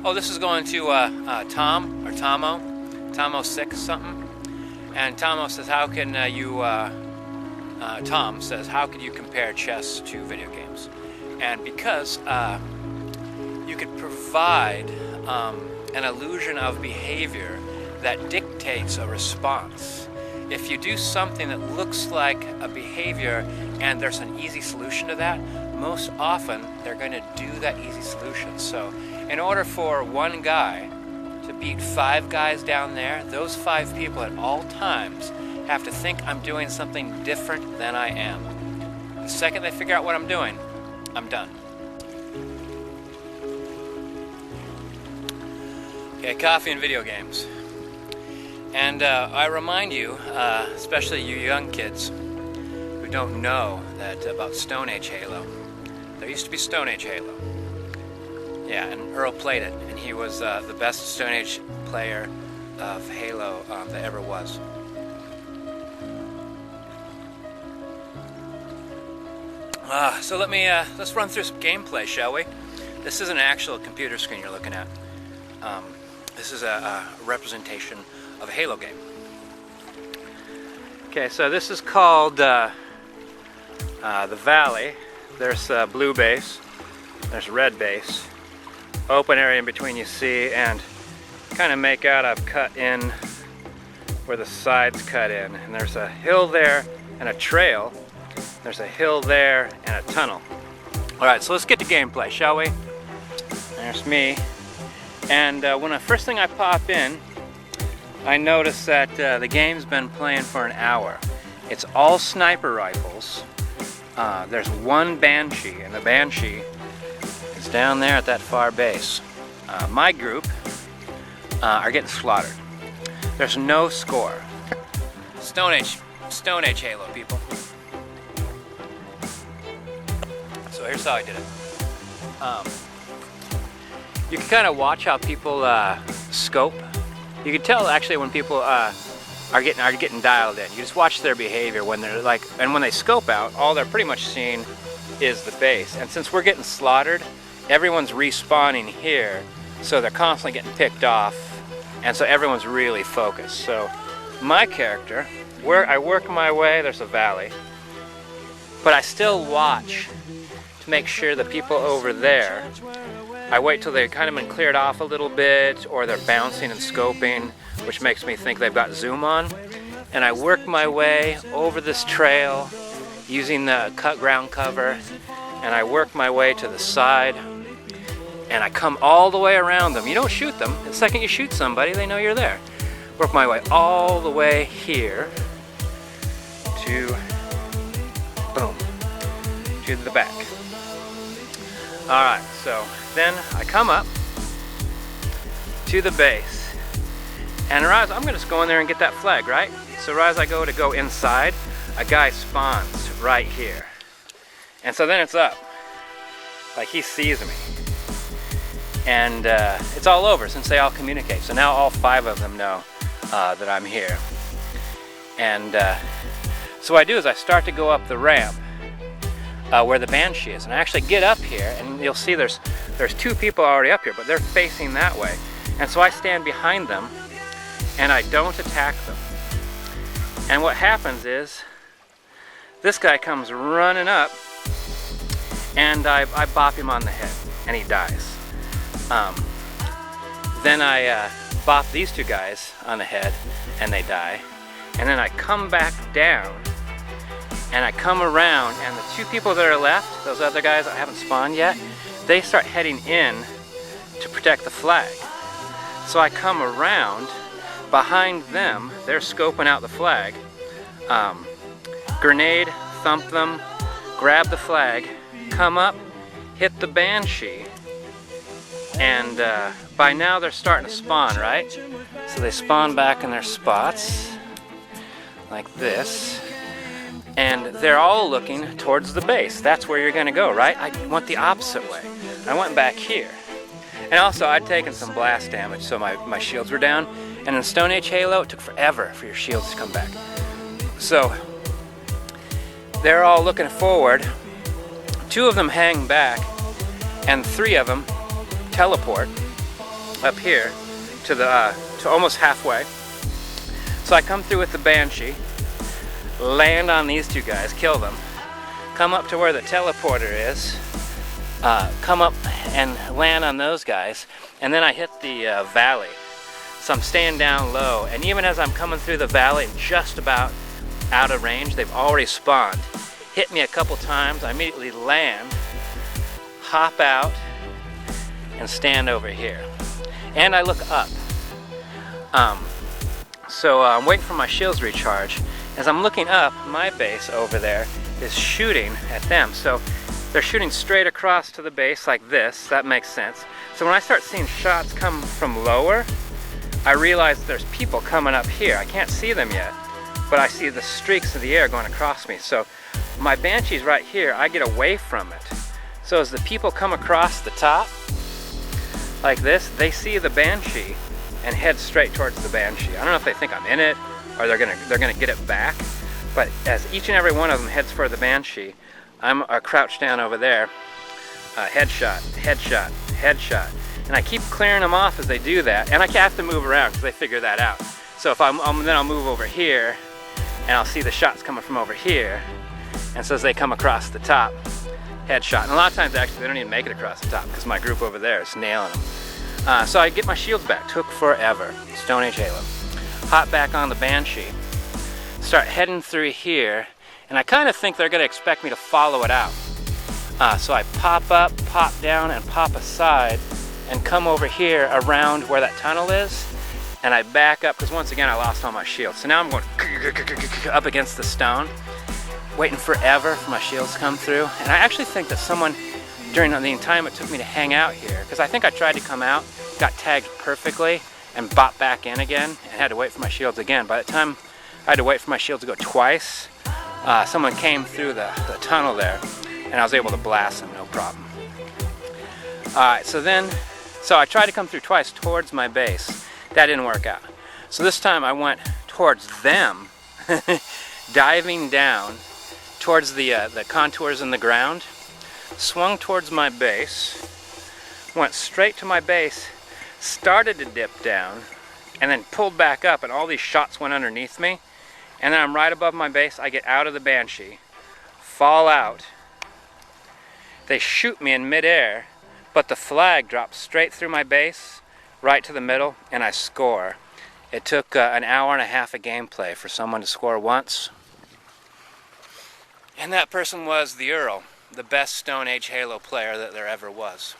Oh, this is going to Tom or Tomo 6 something. And Tomo says, how can Tom says, how could you compare chess to video games? And because you could provide an illusion of behavior that dictates a response. If you do something that looks like a behavior and there's an easy solution to that, most often they're going to do that easy solution. So in order for one guy to beat 5 guys down there, those 5 people at all times have to think I'm doing something different than I am. The second they figure out what I'm doing, I'm done. Okay, coffee and video games. And I remind you, especially you young kids who don't know that about Stone Age Halo. There used to be Stone Age Halo. Yeah, and Earl played it, and he was the best Stone Age player of Halo that ever was. So let's run through some gameplay, shall we? This is an actual computer screen you're looking at. This is a representation of a Halo game. Okay, so this is called the Valley. There's blue base, there's red base, open area in between you see, and kind of make out I've cut in where the sides cut in, and there's a hill there and a trail, there's a hill there and a tunnel. Alright, so let's get to gameplay, shall we? There's me, and when the first thing I pop in, I notice that the game's been playing for an hour. It's all sniper rifles. There's one Banshee, and the Banshee is down there at that far base. My group are getting slaughtered. There's no score. Stone Age Halo, people. So here's how I did it. You can kind of watch how people scope. You can tell actually when people are getting dialed in. You just watch their behavior when they're like, and when they scope out, all they're pretty much seeing is the base. And since we're getting slaughtered, everyone's respawning here, so they're constantly getting picked off, and so everyone's really focused. So my character, I work my way. There's a valley, but I still watch to make sure the people over there. I wait till they've kind of been cleared off a little bit, or they're bouncing and scoping, which makes me think they've got zoom on. And I work my way over this trail using the cut ground cover, and I work my way to the side, and I come all the way around them. You don't shoot them. The second you shoot somebody, they know you're there. Work my way all the way here to, boom, to the back. Alright, so then I come up to the base, and right, I'm gonna just go in there and get that flag, right? So right as I go inside, a guy spawns right here. And so then it's up. Like, he sees me. And it's all over since they all communicate. So now all 5 of them know that I'm here. And so what I do is I start to go up the ramp where the Banshee is, and I actually get up here, and you'll see there's 2 people already up here, but they're facing that way, and so I stand behind them and I don't attack them. And what happens is this guy comes running up, and I bop him on the head, and he dies. Then I bop these 2 guys on the head, and they die. And then I come back down, and I come around, and the 2 people that are left, those other guys that haven't spawned yet, they start heading in to protect the flag. So I come around behind them, they're scoping out the flag, grenade, thump them, grab the flag, come up, hit the Banshee, and by now they're starting to spawn, right? So they spawn back in their spots, like this. And they're all looking towards the base. That's where you're gonna go, right? I went the opposite way. I went back here. And also, I'd taken some blast damage, so my shields were down. And in Stone Age Halo, it took forever for your shields to come back. So, they're all looking forward. 2 of them hang back, and 3 of them teleport up here to almost halfway. So I come through with the Banshee, land on these two guys, kill them, come up to where the teleporter is, come up and land on those guys, and then I hit the valley. So I'm staying down low, and even as I'm coming through the valley and just about out of range, they've already spawned. Hit me a couple times, I immediately land, hop out, and stand over here. And I look up. So I'm waiting for my shields to recharge. As I'm looking up, my base over there is shooting at them. So they're shooting straight across to the base like this. That makes sense. So when I start seeing shots come from lower, I realize there's people coming up here. I can't see them yet, but I see the streaks of the air going across me. So my Banshee's right here, I get away from it. So as the people come across the top, like this, they see the Banshee and head straight towards the Banshee. I don't know if they think I'm in it or they're gonna get it back, but as each and every one of them heads for the Banshee, I'm crouched down over there, headshot, headshot, headshot, and I keep clearing them off as they do that, and I have to move around because they figure that out. So if then I'll move over here, and I'll see the shots coming from over here, and so as they come across the top, headshot. And a lot of times actually they don't even make it across the top because my group over there is nailing them. So I get my shields back. Took forever. Stone Age Halo. Hop back on the Banshee. Start heading through here, and I kind of think they're going to expect me to follow it out. So I pop up, pop down, and pop aside, and come over here around where that tunnel is, and I back up because once again I lost all my shields. So now I'm going up against the stone, waiting forever for my shields to come through. And I actually think that someone, during the time it took me to hang out here, because I think I tried to come out, got tagged perfectly, and bought back in again, and had to wait for my shields again. By the time I had to wait for my shields to go twice, someone came through the tunnel there, and I was able to blast them, no problem. Alright, so I tried to come through twice towards my base. That didn't work out. So this time I went towards them, diving down towards the contours in the ground, swung towards my base, went straight to my base, started to dip down, and then pulled back up, and all these shots went underneath me, and then I'm right above my base. I get out of the Banshee, fall out, they shoot me in midair, but the flag drops straight through my base, right to the middle, and I score. It took an hour and a half of gameplay for someone to score once. And that person was the Earl, the best Stone Age Halo player that there ever was.